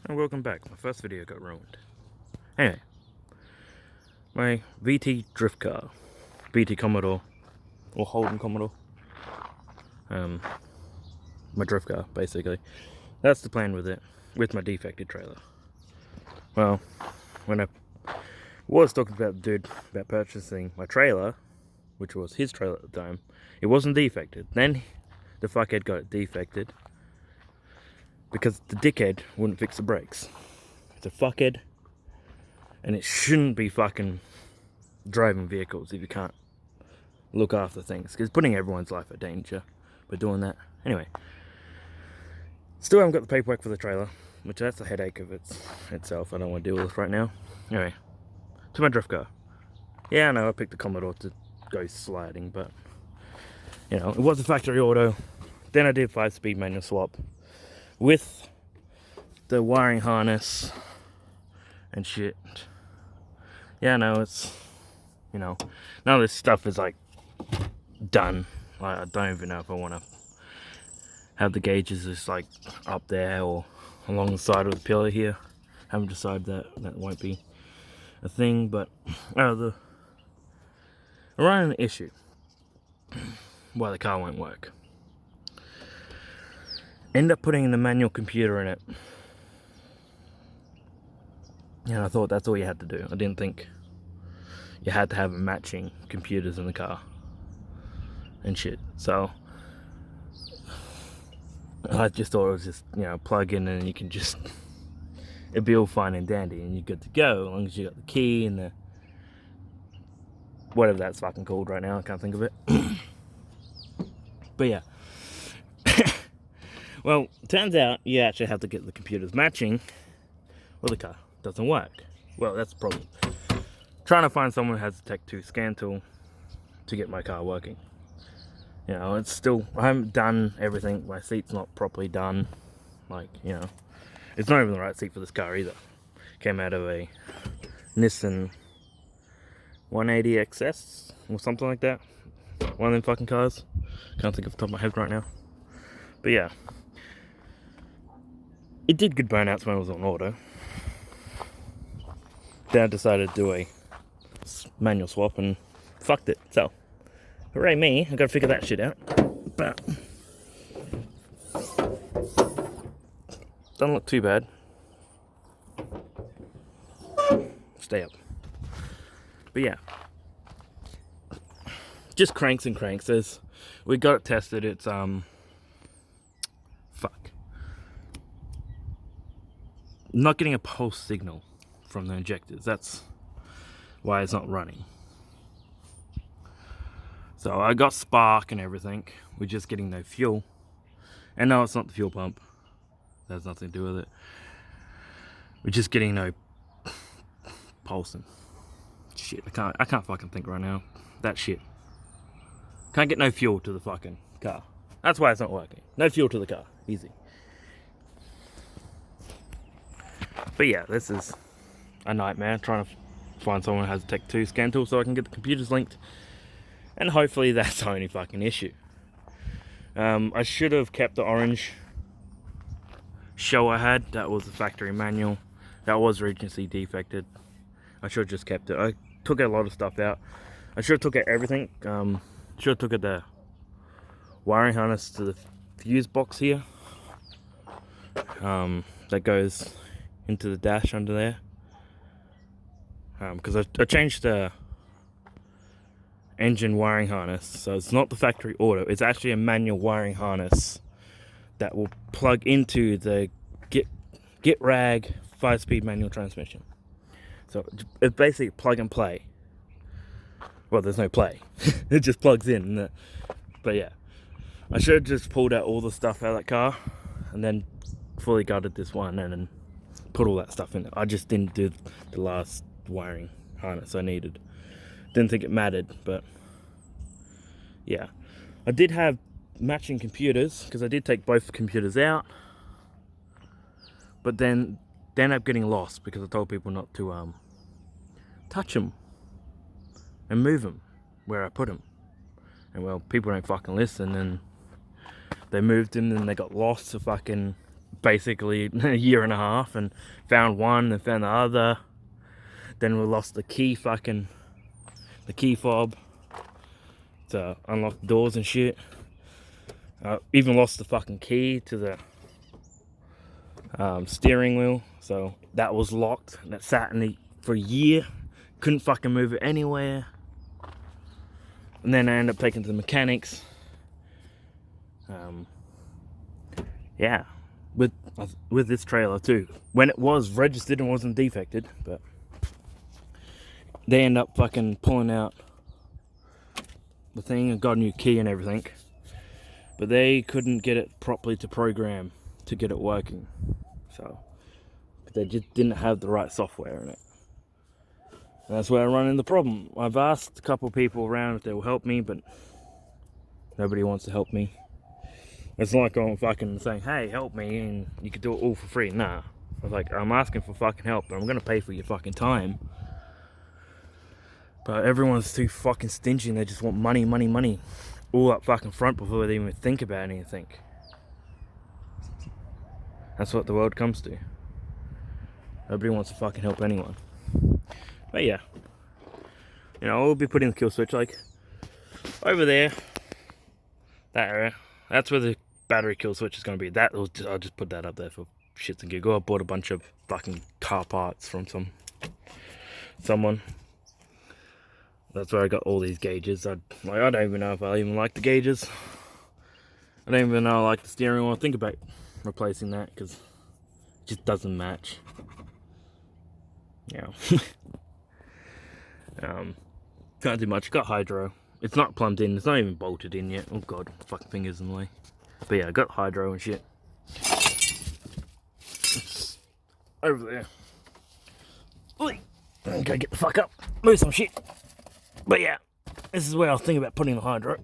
And welcome back. My first video got ruined. Anyway, my VT drift car, VT Commodore, or Holden Commodore, my drift car basically. That's the plan with it, with my defected trailer. Well, when I was talking about the dude about purchasing my trailer, which was his trailer at the time, it wasn't defected. Then the fuckhead got it defected because the dickhead wouldn't fix the brakes. It's a fuckhead, and it shouldn't be fucking driving vehicles if you can't look after things, because putting everyone's life at danger by doing that. Anyway, still haven't got the paperwork for the trailer, which that's a headache of itself. I don't want to deal with right now. Anyway, to my drift car. Yeah, I know I picked the Commodore to go sliding, but you know, it was a factory auto. Then I did 5-speed manual swap with the wiring harness and shit. Yeah, no, it's, you know, none of this stuff is like done. Like, I don't even know if I want to have the gauges just like up there or along the side of the pillar here. Haven't decided that won't be a thing, but I ran an issue why the car won't work. End up putting the manual computer in it, and I thought that's all you had to do. I didn't think you had to have matching computers in the car and shit. So I just thought it was just, you know, plug in and you can just, it'd be all fine and dandy and you're good to go, as long as you got the key and the whatever that's fucking called right now. I can't think of it. But yeah. Well, turns out you actually have to get the computers matching or the car doesn't work. Well, that's the problem. Trying to find someone who has a Tech 2 scan tool to get my car working. You know, it's still, I haven't done everything. My seat's not properly done. Like, you know, it's not even the right seat for this car either. Came out of a Nissan 180XS or something like that. One of them fucking cars. Can't think of the top of my head right now. But yeah. It did good burnouts when it was on auto. Then I decided to do a manual swap and fucked it. So, hooray me, I gotta figure that shit out. But doesn't look too bad. Stay up. But yeah, just cranks and cranks. We got it tested. It's not getting a pulse signal from the injectors. That's why it's not running. So I got spark and everything. We're just getting no fuel. And no, it's not the fuel pump. That has nothing to do with it. We're just getting no pulsing. Shit, I can't fucking think right now. That shit. Can't get no fuel to the fucking car. That's why it's not working. No fuel to the car. Easy. But yeah, this is a nightmare trying to find someone who has a Tech 2 scan tool so I can get the computers linked. And hopefully that's the only fucking issue. I should have kept the orange shell I had. That was the factory manual. That was Regency defected. I should have just kept it. I took a lot of stuff out. I should have took out everything. Should have took out the wiring harness to the fuse box here. That goes into the dash under there. Because I changed the engine wiring harness, so it's not the factory auto. It's actually a manual wiring harness that will plug into the GitRag 5-speed manual transmission. So it's basically plug and play. Well, there's no play. It just plugs in. But yeah, I should have just pulled out all the stuff out of that car and then fully gutted this one and then put all that stuff in it. I just didn't do the last wiring harness I needed. Didn't think it mattered, but yeah. I did have matching computers because I did take both computers out, but then they ended up getting lost because I told people not to touch them and move them where I put them. And well, people don't fucking listen, and they moved them and they got lost to fucking basically a year and a half, and found one and found the other. Then we lost the key fob to unlock the doors and shit. Even lost the fucking key to the steering wheel, so that was locked, and that sat in for a year. Couldn't fucking move it anywhere. And then I ended up taking it to the mechanics. Yeah, with this trailer too, when it was registered and wasn't defected, but they end up fucking pulling out the thing and got a new key and everything, but they couldn't get it properly to program to get it working. So they just didn't have the right software in it. And that's where I run into the problem. I've asked a couple people around if they will help me, but nobody wants to help me. It's like I'm fucking saying, hey, help me, and you could do it all for free. Nah. I was like, I'm asking for fucking help, and I'm gonna pay for your fucking time. But everyone's too fucking stingy, and they just want money, money, money. All up fucking front before they even think about anything. That's what the world comes to. Nobody wants to fucking help anyone. But yeah, you know, we'll be putting the kill switch like over there, that area. That's where the battery kill switch is going to be. I'll just put that up there for shits and giggles. I bought a bunch of fucking car parts from someone. That's where I got all these gauges. I don't even know if I even like the gauges. I don't even know I like the steering wheel. I think about replacing that because it just doesn't match. Yeah. Can't do much. Got hydro. It's not plumbed in. It's not even bolted in yet. Oh god, fucking fingers in the way. But yeah, I got hydro and shit. It's over there. Oi. Gotta get the fuck up. Move some shit. But yeah, this is where I was thinking about putting the hydro.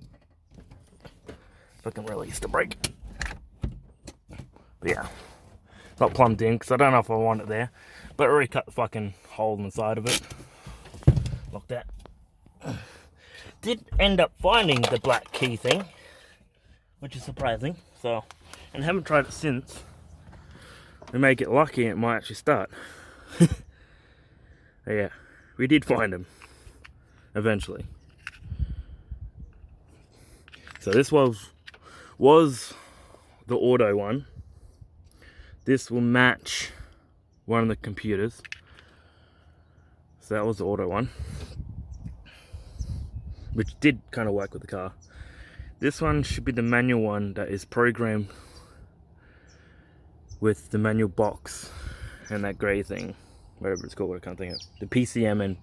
If I can release the brake. But yeah, not plumbed in because I don't know if I want it there. But I already cut the fucking hole in the side of it. Like that. Did end up finding the black key thing, which is surprising. So, and haven't tried it since. We may get lucky and it might actually start. Yeah, we did find him eventually. So this was the auto one. This will match one of the computers. So that was the auto one, which did kind of work with the car. This one should be the manual one that is programmed with the manual box and that grey thing, whatever it's called, I can't think of. The PCM and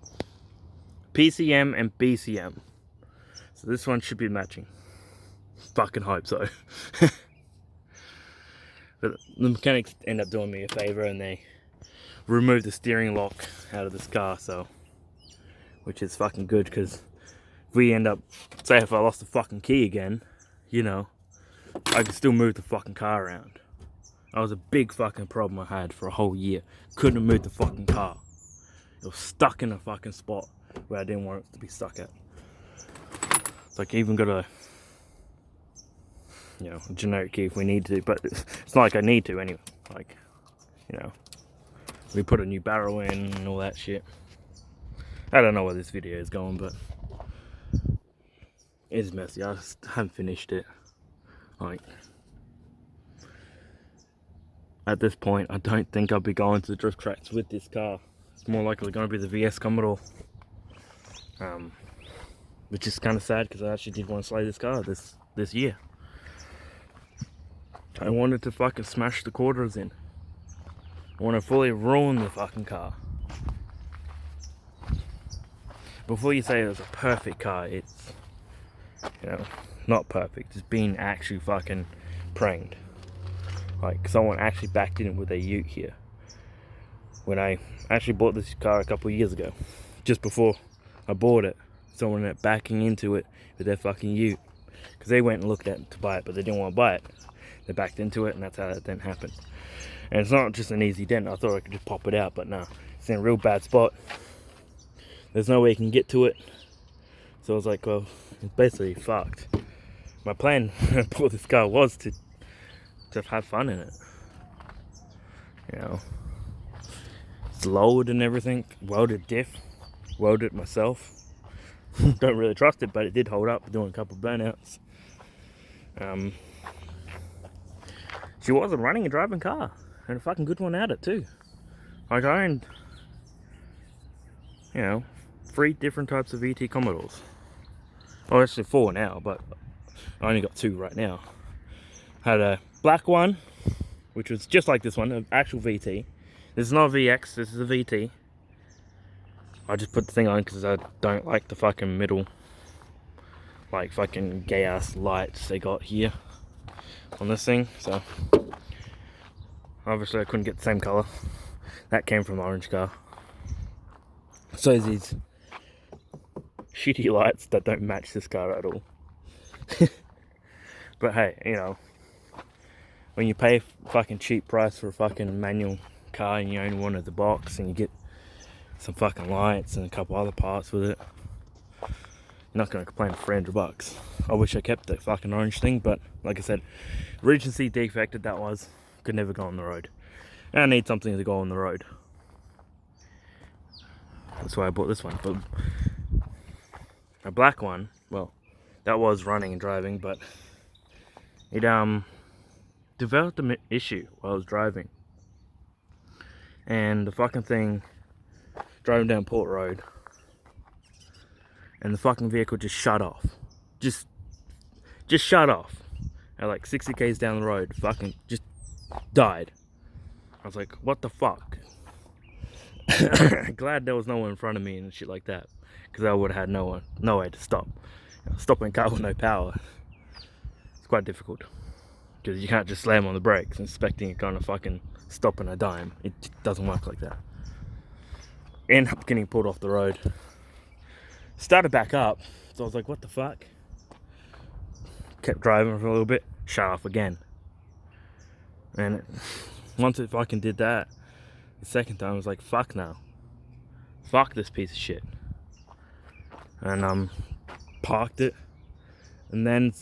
BCM. So this one should be matching. Fucking hope so. But the mechanics end up doing me a favour and they removed the steering lock out of this car, so, which is fucking good, because if we end up, say if I lost the fucking key again, you know, I can still move the fucking car around. That was a big fucking problem I had for a whole year. Couldn't move the fucking car. It was stuck in a fucking spot where I didn't want it to be stuck at. It's like, even got a, you know, a generic key if we need to, but it's not like I need to anyway. Like, you know, we put a new barrel in and all that shit. I don't know where this video is going, but it's messy. I just haven't finished it. Like, at this point, I don't think I'll be going to the drift tracks with this car. It's more likely going to be the VS Commodore. Which is kind of sad because I actually did want to slay this car this year. I wanted to fucking smash the quarters in. I want to fully ruin the fucking car. Before you say it was a perfect car, it's, you know, not perfect. It's been actually fucking pranked. Like, someone actually backed in with a ute here. When I actually bought this car a couple of years ago, just before I bought it, someone ended up backing into it with their fucking ute. Because they went and looked at it to buy it, but they didn't want to buy it. They backed into it, and that's how that dent happened. And it's not just an easy dent. I thought I could just pop it out, but no. It's in a real bad spot. There's no way you can get to it. So I was like, well, it's basically fucked. My plan when I bought this car was to have fun in it. You know, it's lowered and everything, welded diff, welded it myself. Don't really trust it, but it did hold up, doing a couple of burnouts. She was a running and driving car, and a fucking good one at it too. Like, I owned, you know, 3 different types of VT Commodores. Oh, actually 4 now, but I only got 2 right now. Had a black one, which was just like this one, an actual VT. This is not a VX, this is a VT. I just put the thing on because I don't like the fucking middle, like fucking gay ass lights they got here on this thing. So obviously I couldn't get the same colour. That came from the orange car. So there's these shitty lights that don't match this car at all. But hey, you know, when you pay fucking cheap price for a fucking manual car and you only wanted the box and you get some fucking lights and a couple other parts with it, you're not going to complain for $300. I wish I kept the fucking orange thing, but like I said, Regency defected, that was. Could never go on the road. And I need something to go on the road. That's why I bought this one. But a black one, well, that was running and driving, but it developed an issue while I was driving. And the fucking thing, driving down Port Road, and the fucking vehicle just shut off. Just shut off. At like 60 k's down the road, fucking just died. I was like, what the fuck? Glad there was no one in front of me and shit like that, because I would have had no way to stop. Stopping a car with no power, it's quite difficult, because you can't just slam on the brakes expecting it gonna fucking stop in a dime. It doesn't work like that. End up getting pulled off the road. Started back up, so I was like, what the fuck? Kept driving for a little bit, shut off again. And once it fucking did that, the second time I was like, fuck now. Fuck this piece of shit. And parked it. And then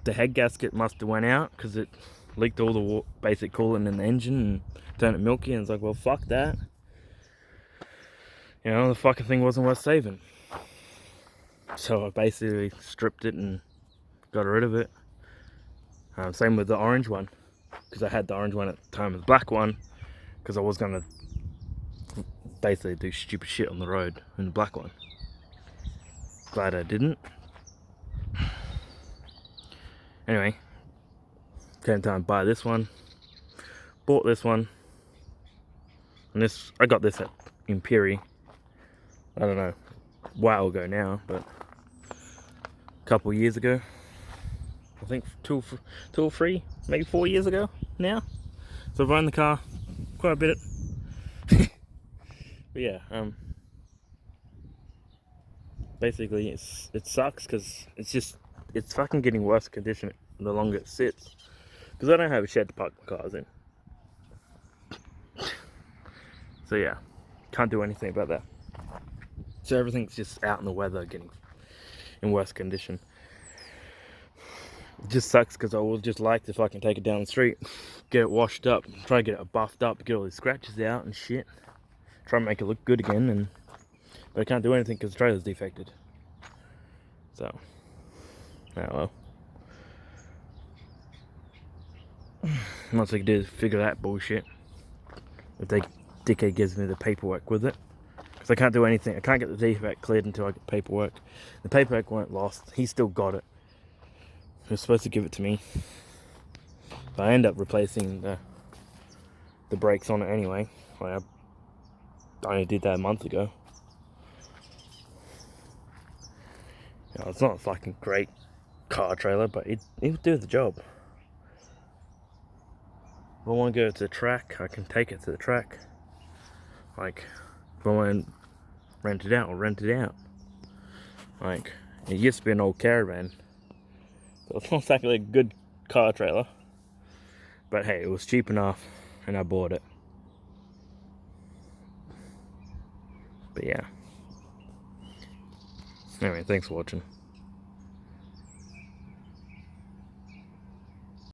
the head gasket must have went out because it leaked all the basic coolant in the engine and turned it milky. And it's like, well, fuck that. You know, the fucking thing wasn't worth saving. So I basically stripped it and got rid of it. Same with the orange one, because I had the orange one at the time, the black one, because I was gonna basically do stupid shit on the road in the black one. Glad I didn't. Anyway, came time to buy this one. Bought this one, and this, I got this at Imperi. I don't know, a while ago now, but a couple of years ago. I think 2 or 3, maybe 4 years ago now. So I've owned the car quite a bit. But yeah, basically it sucks because it's fucking getting worse condition the longer it sits. Because I don't have a shed to park my cars in. So yeah, can't do anything about that. So everything's just out in the weather, getting in worse condition. It just sucks because I would just like to fucking take it down the street, get it washed up, try to get it buffed up, get all these scratches out and shit. Try and make it look good again, but I can't do anything because the trailer's defected. So, oh well. Once I can do is figure that bullshit. If they dickhead gives me the paperwork with it. Because I can't do anything. I can't get the defect cleared until I get paperwork. The paperwork weren't lost. He still got it. He was supposed to give it to me. But I end up replacing the brakes on it anyway. Like I only did that a month ago. You know, it's not a fucking great car trailer, but it'll do the job. If I want to go to the track, I can take it to the track. Like, if I want to rent it out, I'll rent it out. Like, it used to be an old caravan. So it's not exactly a good car trailer. But hey, it was cheap enough, and I bought it. But yeah. Anyway, thanks for watching.